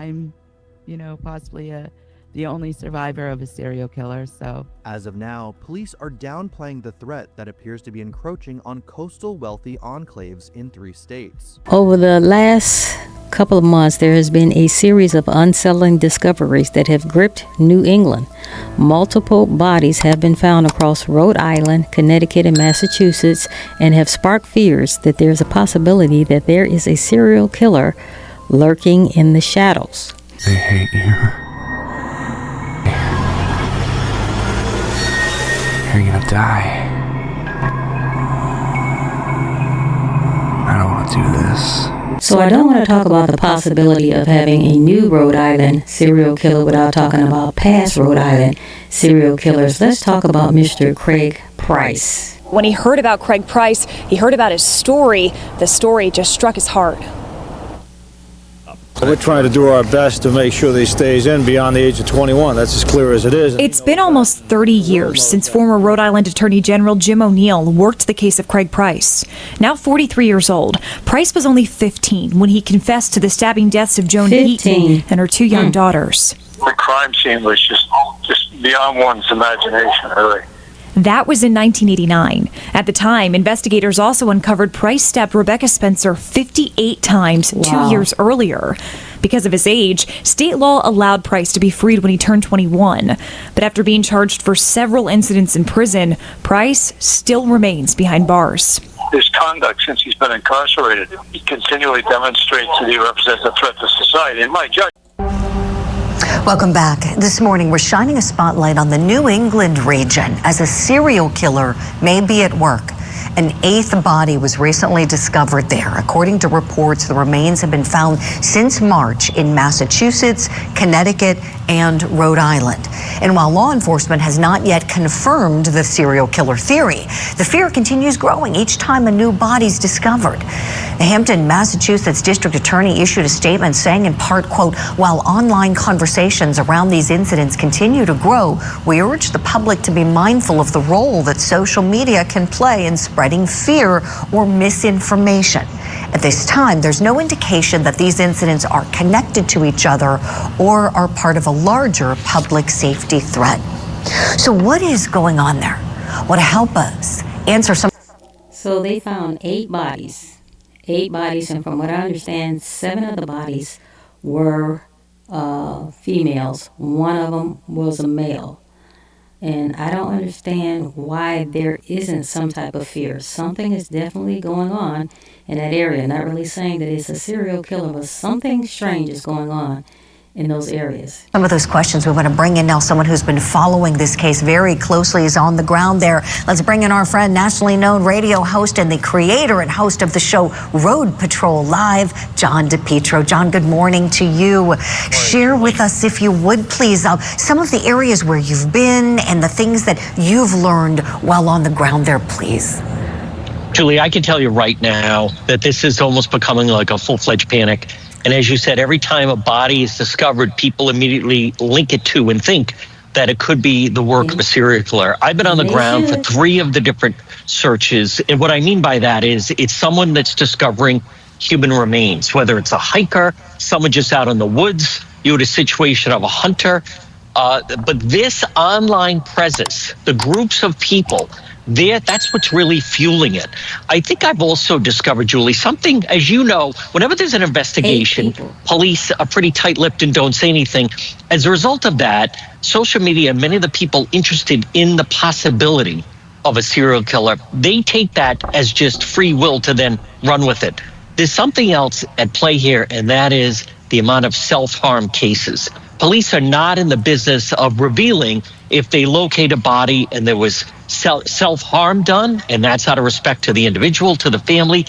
I'm, possibly the only survivor of a serial killer, so. As of now, police are downplaying the threat that appears to be encroaching on coastal wealthy enclaves in 3 states. Over the last couple of months, there has been a series of unsettling discoveries that have gripped New England. Multiple bodies have been found across Rhode Island, Connecticut, and Massachusetts, and have sparked fears that there's a possibility that there is a serial killer lurking in the shadows. They hate you. You're gonna die. I don't want to do this. So I don't want to talk about the possibility of having a new Rhode Island serial killer without talking about past Rhode Island serial killers. Let's talk about Mr. Craig Price. When he heard about Craig Price, he heard about his story. The story just struck his heart. We're trying to do our best to make sure that he stays in beyond the age of 21. That's as clear as it is. It's been almost 30 years since former Rhode Island Attorney General Jim O'Neill worked the case of Craig Price. Now 43 years old, Price was only 15 when he confessed to the stabbing deaths of Joan 15. Heaton and her 2 young daughters. The crime scene was just beyond one's imagination, really. That was in 1989. At the time, investigators also uncovered Price stabbed Rebecca Spencer 58 times 2 years earlier. Because of his age, state law allowed Price to be freed when he turned 21. But after being charged for several incidents in prison, Price still remains behind bars. His conduct since he's been incarcerated, he continually demonstrates that he represents a threat to society, in my judgment. Welcome back. This morning, we're shining a spotlight on the New England region as a serial killer may be at work. An 8th body was recently discovered there. According to reports, the remains have been found since March in Massachusetts, Connecticut, and Rhode Island. And while law enforcement has not yet confirmed the serial killer theory, the fear continues growing each time a new body's discovered. The Hampton, Massachusetts district attorney issued a statement saying in part, quote, while online conversations around these incidents continue to grow, we urge the public to be mindful of the role that social media can play in spreading fear or misinformation. At this time, there's no indication that these incidents are connected to each other or are part of a larger public safety threat. So what is going on there? Well, to help us answer some. So they found 8 bodies. 8 bodies, and from what I understand, 7 of the bodies were females. 1 of them was a male. And I don't understand why there isn't some type of fear. Something is definitely going on in that area. Not really saying that it's a serial killer, but something strange is going on in those areas. Some of those questions we want to bring in now. Someone who's been following this case very closely is on the ground there. Let's bring in our friend, nationally known radio host and the creator and host of the show Road Patrol Live, John DePietro. John, good morning to you. Share with us, if you would, please, some of the areas where you've been and the things that you've learned while on the ground there, please. Julie, I can tell you right now that this is almost becoming like a full-fledged panic. And as you said, every time a body is discovered, people immediately link it to and think that it could be the work of a serial killer. I've been on the ground for 3 of the different searches. And what I mean by that is it's someone that's discovering human remains, whether it's a hiker, someone just out in the woods, you had a situation of a hunter. But this online presence, the groups of people, that's what's really fueling it. I think I've also discovered, Julie, something, as you know, whenever there's an investigation, police are pretty tight-lipped and don't say anything. As a result of that, social media and many of the people interested in the possibility of a serial killer, they take that as just free will to then run with it. There's something else at play here, and that is the amount of self-harm cases. Police are not in the business of revealing if they locate a body and there was self-harm done, and that's out of respect to the individual, to the family.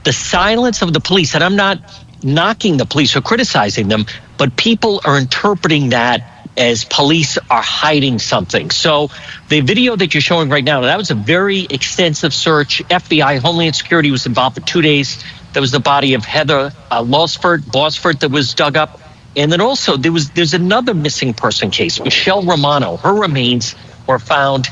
The silence of the police, and I'm not knocking the police or criticizing them, but people are interpreting that as police are hiding something. So the video that you're showing right now, that was a very extensive search. FBI, Homeland Security was involved for 2 days. There was the body of Heather Bosford that was dug up. And then also there's another missing person case, Michelle Romano. Her remains were found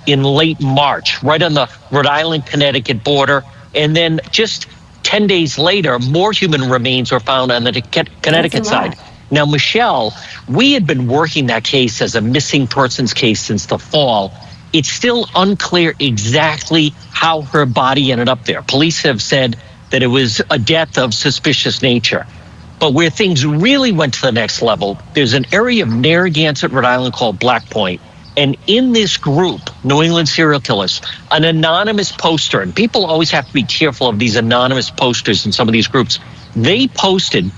in late March, right on the Rhode Island-Connecticut border. And then just 10 days later, more human remains were found on the Connecticut side. Now, Michelle, we had been working that case as a missing persons case since the fall. It's still unclear exactly how her body ended up there. Police have said that it was a death of suspicious nature. But where things really went to the next level, there's an area of Narragansett, Rhode Island called Black Point. And in this group, New England serial killers, an anonymous poster, and people always have to be careful of these anonymous posters in some of these groups, they posted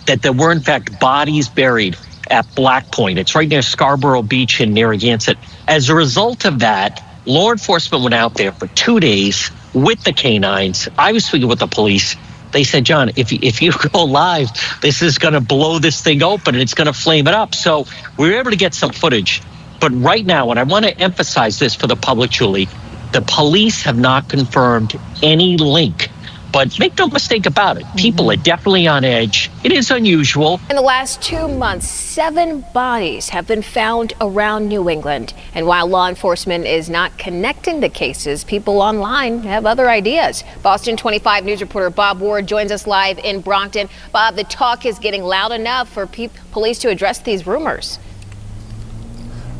that there were in fact bodies buried at Black Point. It's right near Scarborough Beach in Narragansett. As a result of that, law enforcement went out there for 2 days with the canines. I was speaking with the police. They said, John, if you go live, this is going to blow this thing open and it's going to flame it up. So we were able to get some footage. But right now, and I want to emphasize this for the public, Julie, the police have not confirmed any link. But make no mistake about it, people are definitely on edge. It is unusual. In the last 2 months, 7 bodies have been found around New England. And while law enforcement is not connecting the cases, people online have other ideas. Boston 25 News reporter Bob Ward joins us live in Brockton. Bob, the talk is getting loud enough for police to address these rumors.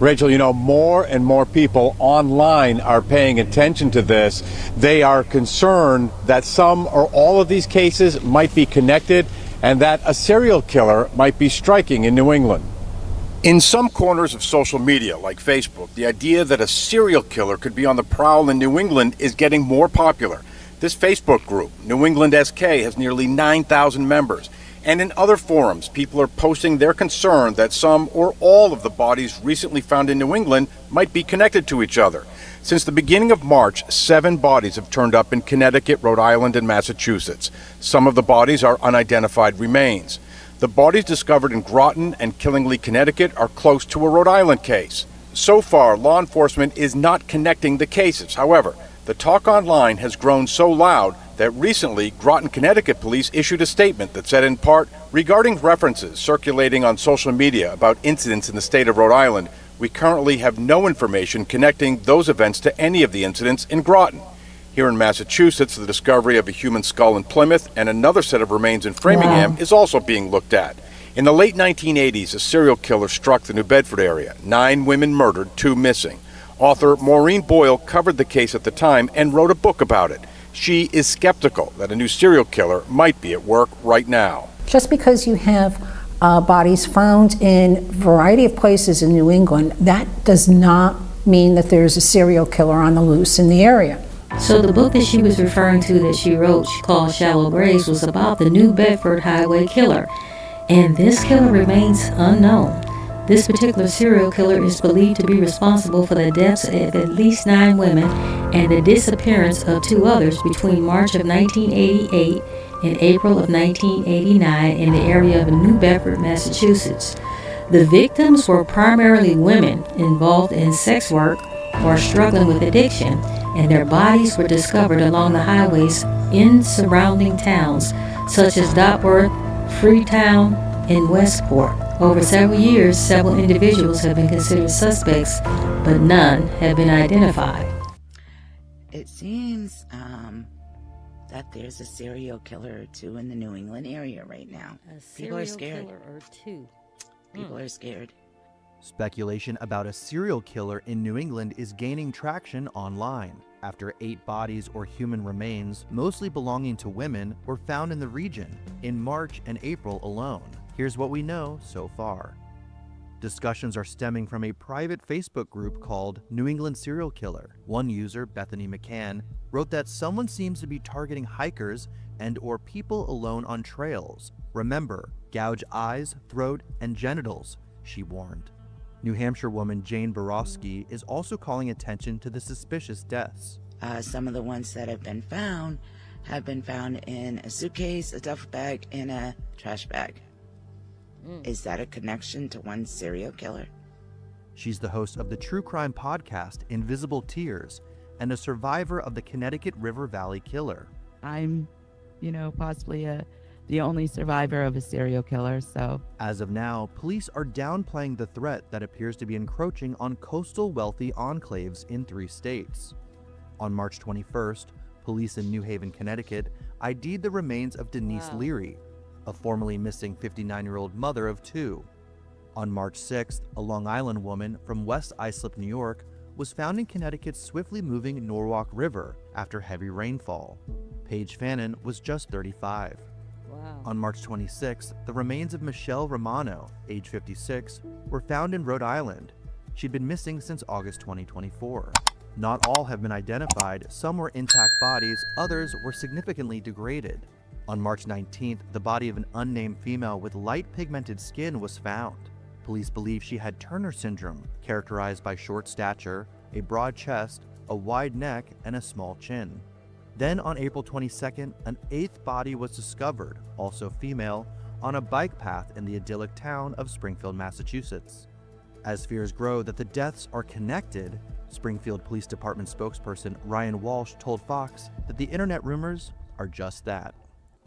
Rachel, you know, more and more people online are paying attention to this. They are concerned that some or all of these cases might be connected and that a serial killer might be striking in New England. In some corners of social media, like Facebook, the idea that a serial killer could be on the prowl in New England is getting more popular. This Facebook group, New England SK, has nearly 9,000 members. And in other forums, people are posting their concern that some or all of the bodies recently found in New England might be connected to each other. Since the beginning of March, 7 bodies have turned up in Connecticut, Rhode Island, and Massachusetts. Some of the bodies are unidentified remains. The bodies discovered in Groton and Killingly, Connecticut, are close to a Rhode Island case. So far, law enforcement is not connecting the cases. However, the talk online has grown so loud that recently Groton, Connecticut police issued a statement that said in part, regarding references circulating on social media about incidents in the state of Rhode Island, we currently have no information connecting those events to any of the incidents in Groton. Here in Massachusetts, the discovery of a human skull in Plymouth and another set of remains in Framingham is also being looked at. In the late 1980s, a serial killer struck the New Bedford area. 9 women murdered, 2 missing. Author Maureen Boyle covered the case at the time and wrote a book about it. She is skeptical that a new serial killer might be at work right now. Just because you have bodies found in a variety of places in New England, that does not mean that there's a serial killer on the loose in the area. So the book that she was referring to that she wrote, called Shallow Graves, was about the New Bedford highway killer. And this killer remains unknown. This particular serial killer is believed to be responsible for the deaths of at least 9 women and the disappearance of 2 others between March of 1988 and April of 1989 in the area of New Bedford, Massachusetts. The victims were primarily women involved in sex work or struggling with addiction, and their bodies were discovered along the highways in surrounding towns such as Dopworth, Freetown, and Westport. Over several years, several individuals have been considered suspects, but none have been identified. It seems that there's a serial killer or 2 in the New England area right now. People are scared. Killer or 2. People are scared. Speculation about a serial killer in New England is gaining traction online after 8 bodies or human remains, mostly belonging to women, were found in the region in March and April alone. Here's what we know so far. Discussions are stemming from a private Facebook group called New England Serial Killer. One user, Bethany McCann, wrote that someone seems to be targeting hikers and or people alone on trails. Remember, gouge eyes, throat, and genitals, she warned. New Hampshire woman Jane Borowski is also calling attention to the suspicious deaths. Some of the ones that have been found in a suitcase, a duffel bag, and a trash bag. Is that a connection to one serial killer? She's the host of the true crime podcast Invisible Tears and a survivor of the Connecticut River Valley killer. I'm, possibly the only survivor of a serial killer, so. As of now, police are downplaying the threat that appears to be encroaching on coastal wealthy enclaves in 3 states. On March 21st, police in New Haven, Connecticut, ID'd the remains of Denise Leary, a formerly missing 59-year-old mother of 2. On March 6th, a Long Island woman from West Islip, New York, was found in Connecticut's swiftly moving Norwalk River after heavy rainfall. Paige Fannin was just 35. Wow. On March 26th, the remains of Michelle Romano, age 56, were found in Rhode Island. She'd been missing since August 2024. Not all have been identified. Some were intact bodies, others were significantly degraded. On March 19th, the body of an unnamed female with light pigmented skin was found. Police believe she had Turner syndrome, characterized by short stature, a broad chest, a wide neck, and a small chin. Then on April 22nd, an 8th body was discovered, also female, on a bike path in the idyllic town of Springfield, Massachusetts. As fears grow that the deaths are connected, Springfield Police Department spokesperson Ryan Walsh told Fox that the internet rumors are just that.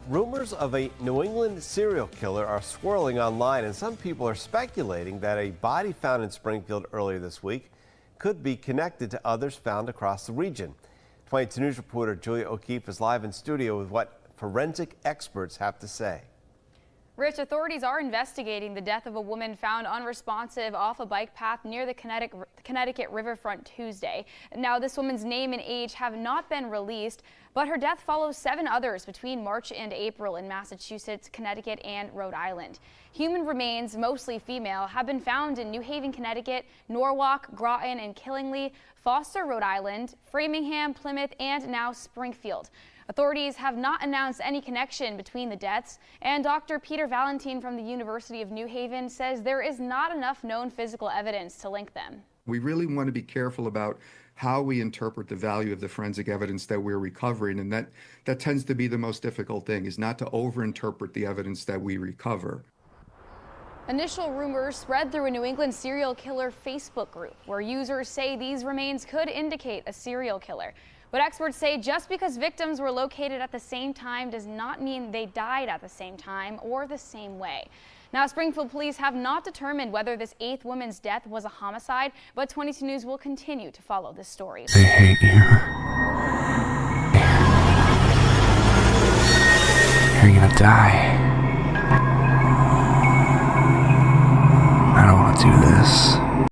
Rumors of a New England serial killer are swirling online, and some people are speculating that a body found in Springfield earlier this week could be connected to others found across the region. 22 News reporter Julia O'Keefe is live in studio with what forensic experts have to say. Rich, authorities are investigating the death of a woman found unresponsive off a bike path near the Connecticut riverfront Tuesday. Now, this woman's name and age have not been released, but her death follows 7 others between March and April in Massachusetts, Connecticut, and Rhode Island. Human remains, mostly female, have been found in New Haven, Connecticut, Norwalk, Groton and Killingly, Foster, Rhode Island, Framingham, Plymouth, and now Springfield. Authorities have not announced any connection between the deaths, and Dr. Peter Valentine from the University of New Haven says there is not enough known physical evidence to link them. We really want to be careful about how we interpret the value of the forensic evidence that we're recovering, and that tends to be the most difficult thing, is not to overinterpret the evidence that we recover. Initial rumors spread through a New England serial killer Facebook group where users say these remains could indicate a serial killer. But experts say just because victims were located at the same time does not mean they died at the same time or the same way. Now, Springfield police have not determined whether this 8th woman's death was a homicide, but 22 News will continue to follow this story. They hate you. You're gonna die. I don't want to do this.